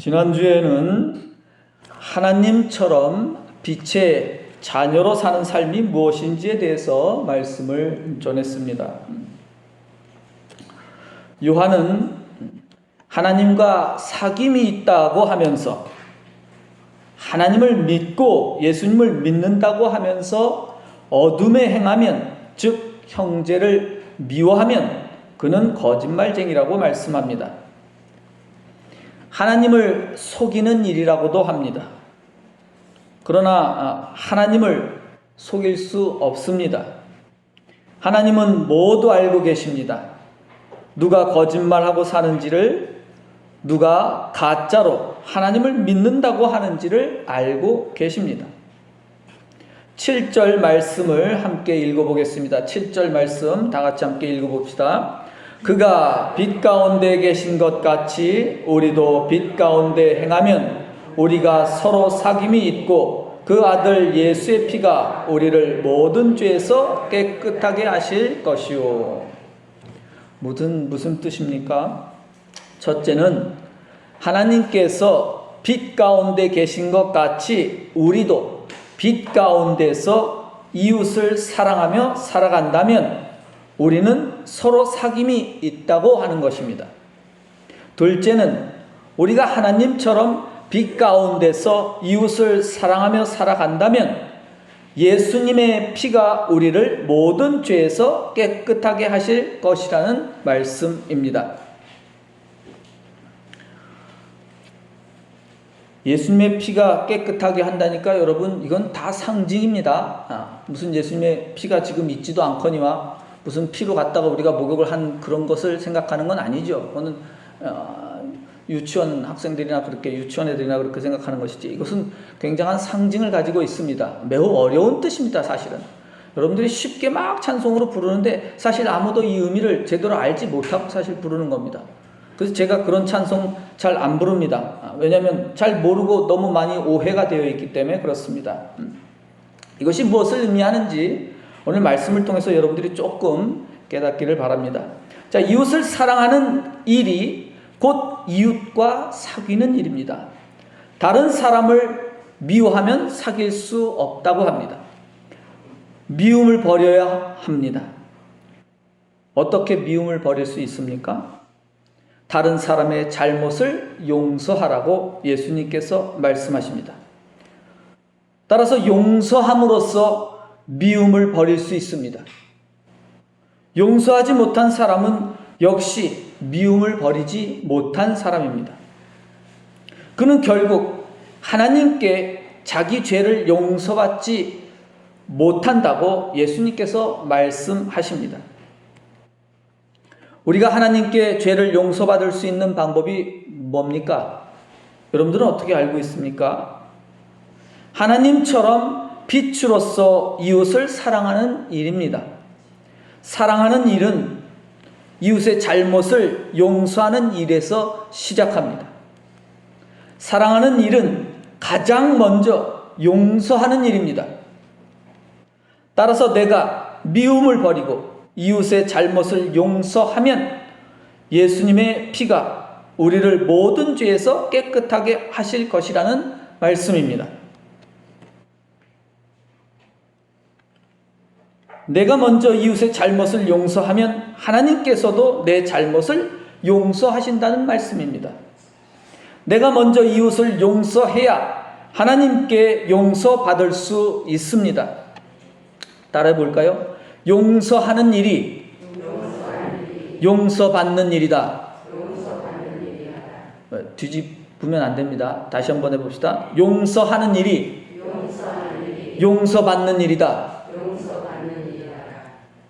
지난주에는 하나님처럼 빛의 자녀로 사는 삶이 무엇인지에 대해서 말씀을 전했습니다. 요한은 하나님과 사귐이 있다고 하면서 하나님을 믿고 예수님을 믿는다고 하면서 어둠에 행하면, 즉 형제를 미워하면 그는 거짓말쟁이라고 말씀합니다. 하나님을 속이는 일이라고도 합니다. 그러나 하나님을 속일 수 없습니다. 하나님은 모두 알고 계십니다. 누가 거짓말하고 사는지를, 누가 가짜로 하나님을 믿는다고 하는지를 알고 계십니다. 7절 말씀을 함께 읽어보겠습니다. 7절 말씀 다 같이 함께 읽어봅시다. 그가 빛 가운데 계신 것 같이 우리도 빛 가운데 행하면 우리가 서로 사귐이 있고 그 아들 예수의 피가 우리를 모든 죄에서 깨끗하게 하실 것이요. 무슨 뜻입니까? 첫째는 하나님께서 빛 가운데 계신 것 같이 우리도 빛 가운데서 이웃을 사랑하며 살아간다면 우리는 서로 사귐이 있다고 하는 것입니다. 둘째는 우리가 하나님처럼 빛 가운데서 이웃을 사랑하며 살아간다면 예수님의 피가 우리를 모든 죄에서 깨끗하게 하실 것이라는 말씀입니다. 예수님의 피가 깨끗하게 한다니까 여러분, 이건 다 상징입니다. 무슨 예수님의 피가 지금 있지도 않거니와 무슨 피로 갔다가 우리가 목욕을 한 그런 것을 생각하는 건 아니죠. 그거는 유치원 학생들이나 그렇게, 유치원 애들이나 그렇게 생각하는 것이지, 이것은 굉장한 상징을 가지고 있습니다. 매우 어려운 뜻입니다. 사실은 여러분들이 쉽게 막 찬송으로 부르는데 사실 아무도 이 의미를 제대로 알지 못하고 사실 부르는 겁니다. 그래서 제가 그런 찬송 잘 안 부릅니다. 왜냐하면 잘 모르고 너무 많이 오해가 되어 있기 때문에 그렇습니다. 이것이 무엇을 의미하는지 오늘 말씀을 통해서 여러분들이 조금 깨닫기를 바랍니다. 자, 이웃을 사랑하는 일이 곧 이웃과 사귀는 일입니다. 다른 사람을 미워하면 사귈 수 없다고 합니다. 미움을 버려야 합니다. 어떻게 미움을 버릴 수 있습니까? 다른 사람의 잘못을 용서하라고 예수님께서 말씀하십니다. 따라서 용서함으로써 미움을 버릴 수 있습니다. 용서하지 못한 사람은 역시 미움을 버리지 못한 사람입니다. 그는 결국 하나님께 자기 죄를 용서받지 못한다고 예수님께서 말씀하십니다. 우리가 하나님께 죄를 용서받을 수 있는 방법이 뭡니까? 여러분들은 어떻게 알고 있습니까? 하나님처럼 빛으로서 이웃을 사랑하는 일입니다. 사랑하는 일은 이웃의 잘못을 용서하는 일에서 시작합니다. 사랑하는 일은 가장 먼저 용서하는 일입니다. 따라서 내가 미움을 버리고 이웃의 잘못을 용서하면 예수님의 피가 우리를 모든 죄에서 깨끗하게 하실 것이라는 말씀입니다. 내가 먼저 이웃의 잘못을 용서하면 하나님께서도 내 잘못을 용서하신다는 말씀입니다. 내가 먼저 이웃을 용서해야 하나님께 용서받을 수 있습니다. 따라해 볼까요? 용서하는 일이 용서받는 일이다. 뒤집으면 안 됩니다. 다시 한번 해봅시다. 용서하는 일이 용서받는 일이다.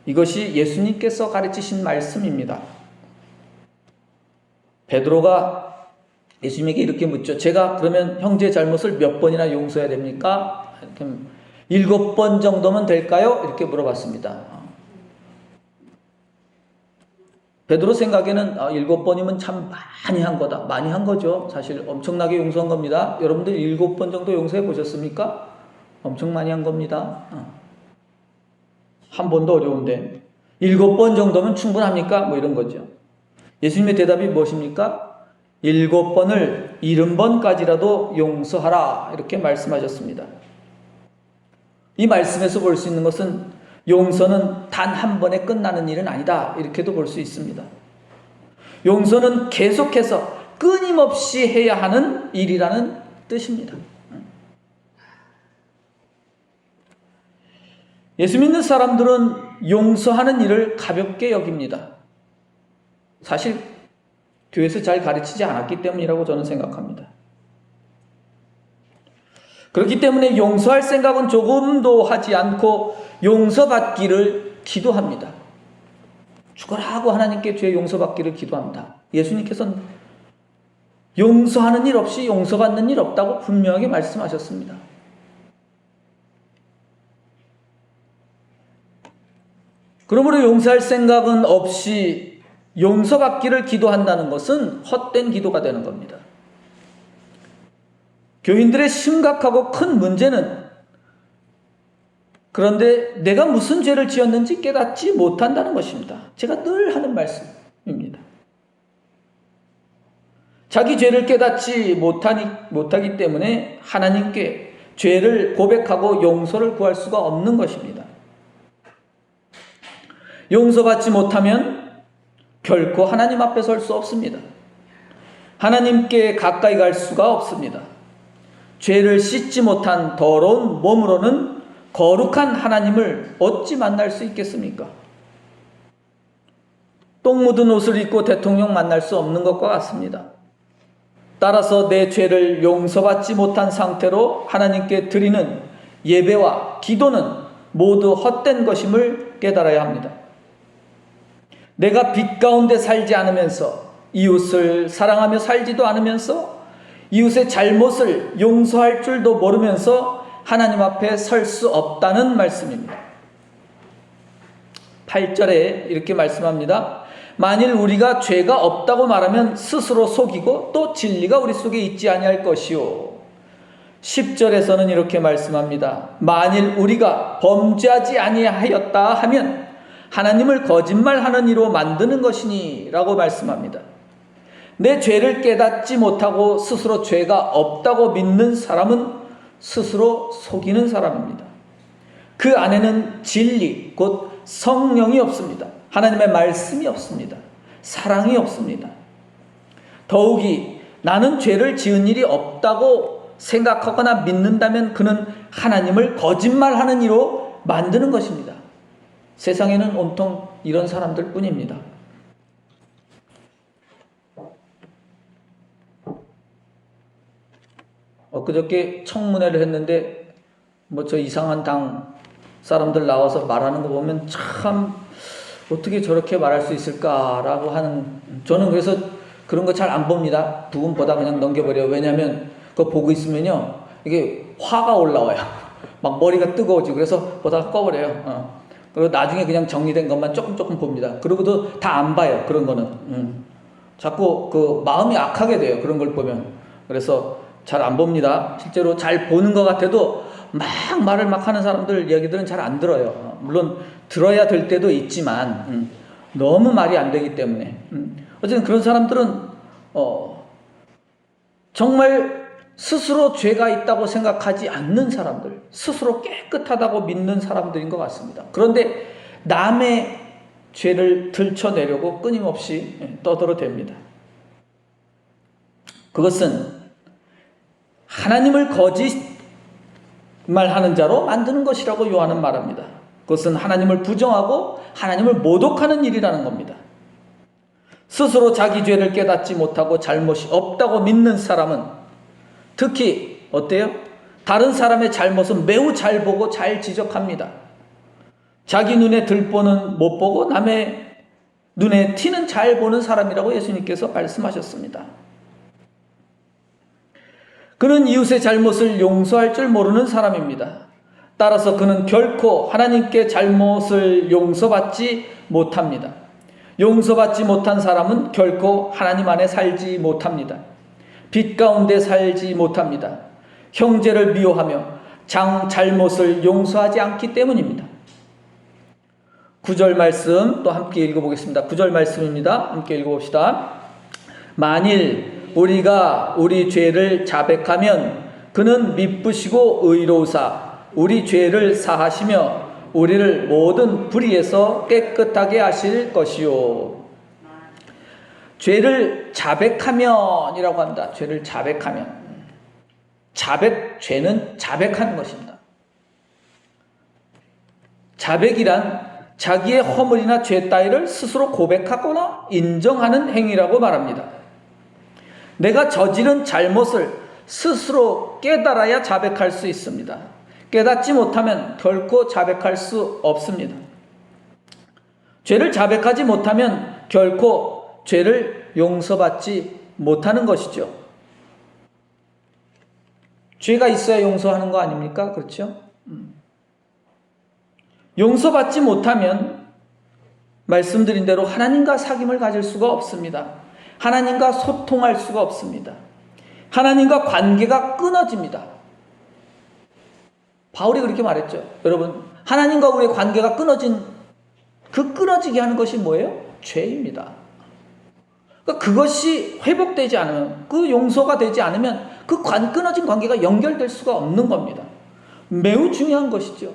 이것이 예수님께서 가르치신 말씀입니다. 베드로가 예수님에게 이렇게 묻죠. 제가 그러면 형제의 잘못을 몇 번이나 용서해야 됩니까? 7번 정도면 될까요? 이렇게 물어봤습니다. 베드로 생각에는 7번이면 참 많이 한 거다. 많이 한 거죠. 사실 엄청나게 용서한 겁니다. 여러분들 7번 정도 용서해 보셨습니까? 엄청 많이 한 겁니다. 한 번도 어려운데 7번 정도면 충분합니까? 뭐 이런 거죠. 예수님의 대답이 무엇입니까? 7번을 70번까지라도 용서하라 이렇게 말씀하셨습니다. 이 말씀에서 볼 수 있는 것은 용서는 단 한 번에 끝나는 일은 아니다 이렇게도 볼 수 있습니다. 용서는 계속해서 끊임없이 해야 하는 일이라는 뜻입니다. 예수 믿는 사람들은 용서하는 일을 가볍게 여깁니다. 사실 교회에서 잘 가르치지 않았기 때문이라고 저는 생각합니다. 그렇기 때문에 용서할 생각은 조금도 하지 않고 용서받기를 기도합니다. 죽어라 하고 하나님께 죄 용서받기를 기도합니다. 예수님께서는 용서하는 일 없이 용서받는 일 없다고 분명하게 말씀하셨습니다. 그러므로 용서할 생각은 없이 용서받기를 기도한다는 것은 헛된 기도가 되는 겁니다. 교인들의 심각하고 큰 문제는 그런데 내가 무슨 죄를 지었는지 깨닫지 못한다는 것입니다. 제가 늘 하는 말씀입니다. 자기 죄를 깨닫지 못하기 때문에 하나님께 죄를 고백하고 용서를 구할 수가 없는 것입니다. 용서받지 못하면 결코 하나님 앞에 설 수 없습니다. 하나님께 가까이 갈 수가 없습니다. 죄를 씻지 못한 더러운 몸으로는 거룩한 하나님을 어찌 만날 수 있겠습니까? 똥 묻은 옷을 입고 대통령 만날 수 없는 것과 같습니다. 따라서 내 죄를 용서받지 못한 상태로 하나님께 드리는 예배와 기도는 모두 헛된 것임을 깨달아야 합니다. 내가 빛 가운데 살지 않으면서 이웃을 사랑하며 살지도 않으면서 이웃의 잘못을 용서할 줄도 모르면서 하나님 앞에 설 수 없다는 말씀입니다. 8절에 이렇게 말씀합니다. 만일 우리가 죄가 없다고 말하면 스스로 속이고 또 진리가 우리 속에 있지 아니할 것이요. 10절에서는 이렇게 말씀합니다. 만일 우리가 범죄하지 아니하였다 하면 하나님을 거짓말하는 이로 만드는 것이니 라고 말씀합니다. 내 죄를 깨닫지 못하고 스스로 죄가 없다고 믿는 사람은 스스로 속이는 사람입니다. 그 안에는 진리, 곧 성령이 없습니다. 하나님의 말씀이 없습니다. 사랑이 없습니다. 더욱이 나는 죄를 지은 일이 없다고 생각하거나 믿는다면 그는 하나님을 거짓말하는 이로 만드는 것입니다. 세상에는 온통 이런 사람들 뿐입니다. 엊그저께 청문회를 했는데 저 이상한 당 사람들 나와서 말하는 거 보면 참 어떻게 저렇게 말할 수 있을까라고 하는, 저는 그래서 그런 거 잘 안 봅니다. 두 분 보다 그냥 넘겨버려요. 왜냐하면 그거 보고 있으면요 이게 화가 올라와요. 막 머리가 뜨거워지고 그래서 보다가 꺼버려요. 그리고 나중에 그냥 정리된 것만 조금 봅니다. 그러고도 다 안 봐요. 그런 거는 자꾸 그 마음이 악하게 돼요. 그런 걸 보면. 그래서 잘 안 봅니다. 실제로 잘 보는 것 같아도 막 말을 막 하는 사람들 이야기들은 잘 안 들어요. 물론 들어야 될 때도 있지만 너무 말이 안 되기 때문에 어쨌든 그런 사람들은 정말 스스로 죄가 있다고 생각하지 않는 사람들, 스스로 깨끗하다고 믿는 사람들인 것 같습니다. 그런데 남의 죄를 들춰내려고 끊임없이 떠들어댑니다. 그것은 하나님을 거짓말하는 자로 만드는 것이라고 요한은 말합니다. 그것은 하나님을 부정하고 하나님을 모독하는 일이라는 겁니다. 스스로 자기 죄를 깨닫지 못하고 잘못이 없다고 믿는 사람은 특히 어때요? 다른 사람의 잘못은 매우 잘 보고 잘 지적합니다. 자기 눈에 들보는 못 보고 남의 눈에 티는 잘 보는 사람이라고 예수님께서 말씀하셨습니다. 그는 이웃의 잘못을 용서할 줄 모르는 사람입니다. 따라서 그는 결코 하나님께 잘못을 용서받지 못합니다. 용서받지 못한 사람은 결코 하나님 안에 살지 못합니다. 빛 가운데 살지 못합니다. 형제를 미워하며 잘못을 용서하지 않기 때문입니다. 9절 말씀 또 함께 읽어보겠습니다. 9절 말씀입니다. 함께 읽어봅시다. 만일 우리가 우리 죄를 자백하면 그는 미쁘시고 의로우사 우리 죄를 사하시며 우리를 모든 불의에서 깨끗하게 하실 것이요. 죄를 자백하면이라고 합니다. 죄를 자백하면. 죄는 자백하는 것입니다. 자백이란 자기의 허물이나 죄 따위를 스스로 고백하거나 인정하는 행위라고 말합니다. 내가 저지른 잘못을 스스로 깨달아야 자백할 수 있습니다. 깨닫지 못하면 결코 자백할 수 없습니다. 죄를 자백하지 못하면 결코 죄를 용서받지 못하는 것이죠. 죄가 있어야 용서하는 거 아닙니까? 그렇죠? 용서받지 못하면 말씀드린 대로 하나님과 사귐을 가질 수가 없습니다. 하나님과 소통할 수가 없습니다. 하나님과 관계가 끊어집니다. 바울이 그렇게 말했죠. 여러분, 하나님과 우리의 관계가 끊어지게 하는 것이 뭐예요? 죄입니다. 그러니까 그것이 회복되지 않으면, 그 용서가 되지 않으면 그 끊어진 관계가 연결될 수가 없는 겁니다. 매우 중요한 것이죠.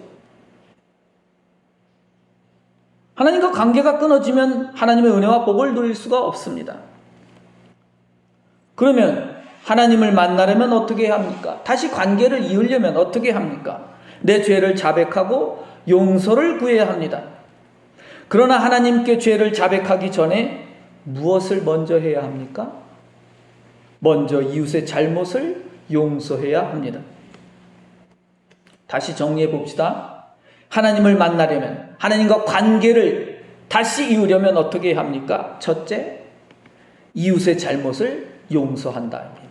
하나님과 관계가 끊어지면 하나님의 은혜와 복을 누릴 수가 없습니다. 그러면 하나님을 만나려면 어떻게 해야 합니까? 다시 관계를 이으려면 어떻게 합니까? 내 죄를 자백하고 용서를 구해야 합니다. 그러나 하나님께 죄를 자백하기 전에 무엇을 먼저 해야 합니까? 먼저 이웃의 잘못을 용서해야 합니다. 다시 정리해 봅시다. 하나님을 만나려면, 하나님과 관계를 다시 이으려면 어떻게 해야 합니까? 첫째, 이웃의 잘못을 용서한다.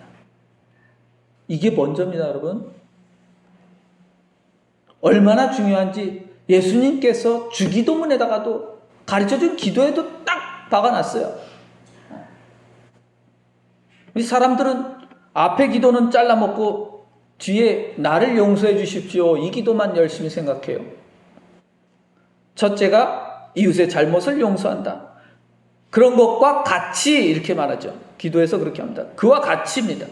이게 먼저입니다, 여러분. 얼마나 중요한지 예수님께서 주기도문에다가도 가르쳐준 기도에도 딱 박아놨어요. 우리 사람들은 앞에 기도는 잘라먹고 뒤에 나를 용서해 주십시오, 이 기도만 열심히 생각해요. 첫째가 이웃의 잘못을 용서한다. 그런 것과 같이 이렇게 말하죠. 기도에서 그렇게 합니다. 그와 같이입니다.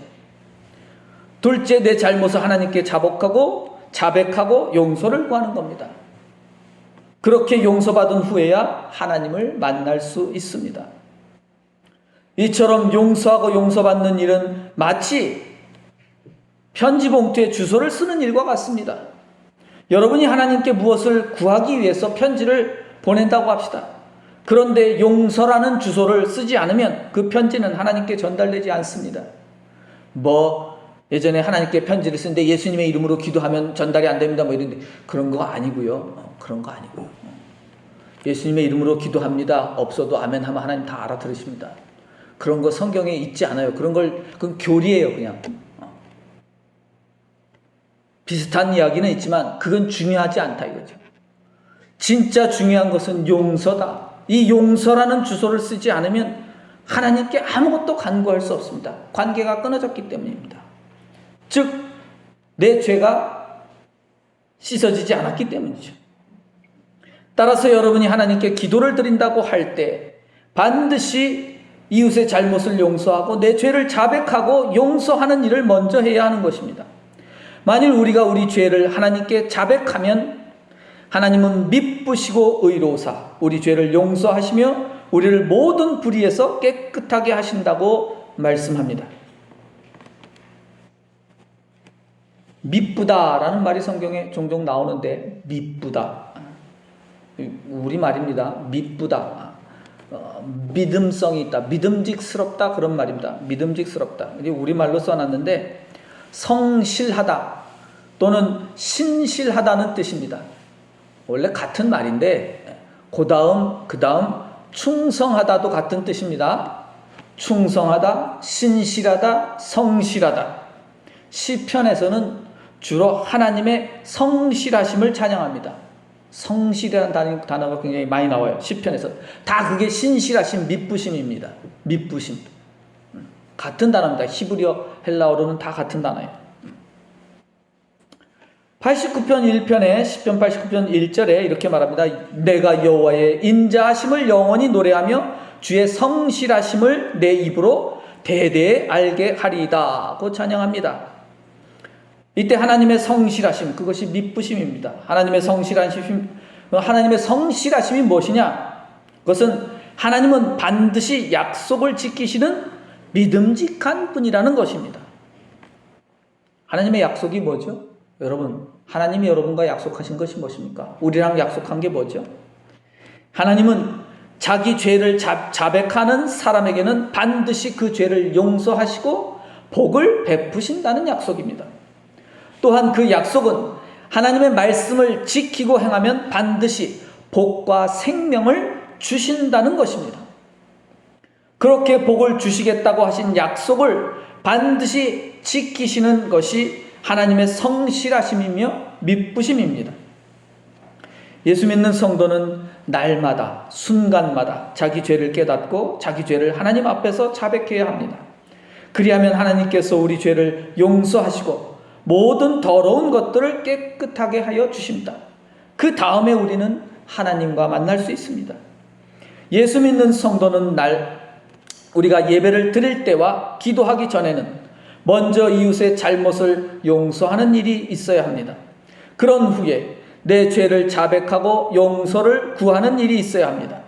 둘째, 내 잘못을 하나님께 자백하고 용서를 구하는 겁니다. 그렇게 용서받은 후에야 하나님을 만날 수 있습니다. 이처럼 용서하고 용서받는 일은 마치 편지 봉투에 주소를 쓰는 일과 같습니다. 여러분이 하나님께 무엇을 구하기 위해서 편지를 보낸다고 합시다. 그런데 용서라는 주소를 쓰지 않으면 그 편지는 하나님께 전달되지 않습니다. 예전에 하나님께 편지를 쓰는데 예수님의 이름으로 기도하면 전달이 안 됩니다. 이런데 그런 거 아니고요. 그런 거 아니고요. 예수님의 이름으로 기도합니다. 없어도 아멘 하면 하나님 다 알아들으십니다. 그런 거 성경에 있지 않아요. 그건 교리예요, 그냥. 비슷한 이야기는 있지만 그건 중요하지 않다 이거죠. 진짜 중요한 것은 용서다. 이 용서라는 주소를 쓰지 않으면 하나님께 아무것도 간구할 수 없습니다. 관계가 끊어졌기 때문입니다. 즉, 내 죄가 씻어지지 않았기 때문이죠. 따라서 여러분이 하나님께 기도를 드린다고 할 때 반드시 이웃의 잘못을 용서하고 내 죄를 자백하고 용서하는 일을 먼저 해야 하는 것입니다. 만일 우리가 우리 죄를 하나님께 자백하면 하나님은 미쁘시고 의로우사 우리 죄를 용서하시며 우리를 모든 불의에서 깨끗하게 하신다고 말씀합니다. 미쁘다라는 말이 성경에 종종 나오는데, 미쁘다, 우리말입니다. 미쁘다, 믿음성이 있다, 믿음직스럽다, 그런 말입니다. 믿음직스럽다. 우리말로 써놨는데 성실하다 또는 신실하다는 뜻입니다. 원래 같은 말인데 그 다음 충성하다도 같은 뜻입니다. 충성하다, 신실하다, 성실하다. 시편에서는 주로 하나님의 성실하심을 찬양합니다. 성실이라는 단어가 굉장히 많이 나와요. 시편에서. 다 그게 신실하심, 미쁘심입니다. 미쁘심. 같은 단어입니다. 히브리어, 헬라어로는 다 같은 단어예요. 89편 1편에 시편 89편 1절에 이렇게 말합니다. 내가 여호와의 인자하심을 영원히 노래하며 주의 성실하심을 내 입으로 대대에 알게 하리이다고 찬양합니다. 이때 하나님의 성실하심, 그것이 미쁘심입니다. 하나님의 성실하심이 무엇이냐? 그것은 하나님은 반드시 약속을 지키시는 믿음직한 분이라는 것입니다. 하나님의 약속이 뭐죠? 여러분, 하나님이 여러분과 약속하신 것이 무엇입니까? 우리랑 약속한 게 뭐죠? 하나님은 자기 죄를 자백하는 사람에게는 반드시 그 죄를 용서하시고 복을 베푸신다는 약속입니다. 또한 그 약속은 하나님의 말씀을 지키고 행하면 반드시 복과 생명을 주신다는 것입니다. 그렇게 복을 주시겠다고 하신 약속을 반드시 지키시는 것이 하나님의 성실하심이며 미쁘심입니다. 예수 믿는 성도는 날마다 순간마다 자기 죄를 깨닫고 자기 죄를 하나님 앞에서 자백해야 합니다. 그리하면 하나님께서 우리 죄를 용서하시고 모든 더러운 것들을 깨끗하게 하여 주십니다. 그 다음에 우리는 하나님과 만날 수 있습니다. 예수 믿는 성도는 우리가 예배를 드릴 때와 기도하기 전에는 먼저 이웃의 잘못을 용서하는 일이 있어야 합니다. 그런 후에 내 죄를 자백하고 용서를 구하는 일이 있어야 합니다.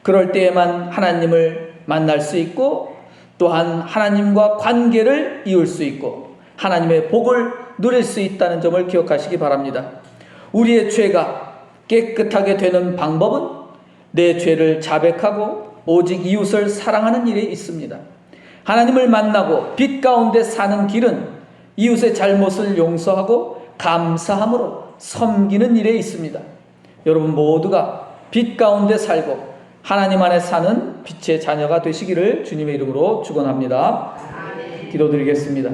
그럴 때에만 하나님을 만날 수 있고 또한 하나님과 관계를 이을 수 있고 하나님의 복을 누릴 수 있다는 점을 기억하시기 바랍니다. 우리의 죄가 깨끗하게 되는 방법은 내 죄를 자백하고 오직 이웃을 사랑하는 일에 있습니다. 하나님을 만나고 빛 가운데 사는 길은 이웃의 잘못을 용서하고 감사함으로 섬기는 일에 있습니다. 여러분 모두가 빛 가운데 살고 하나님 안에 사는 빛의 자녀가 되시기를 주님의 이름으로 축원합니다. 기도드리겠습니다.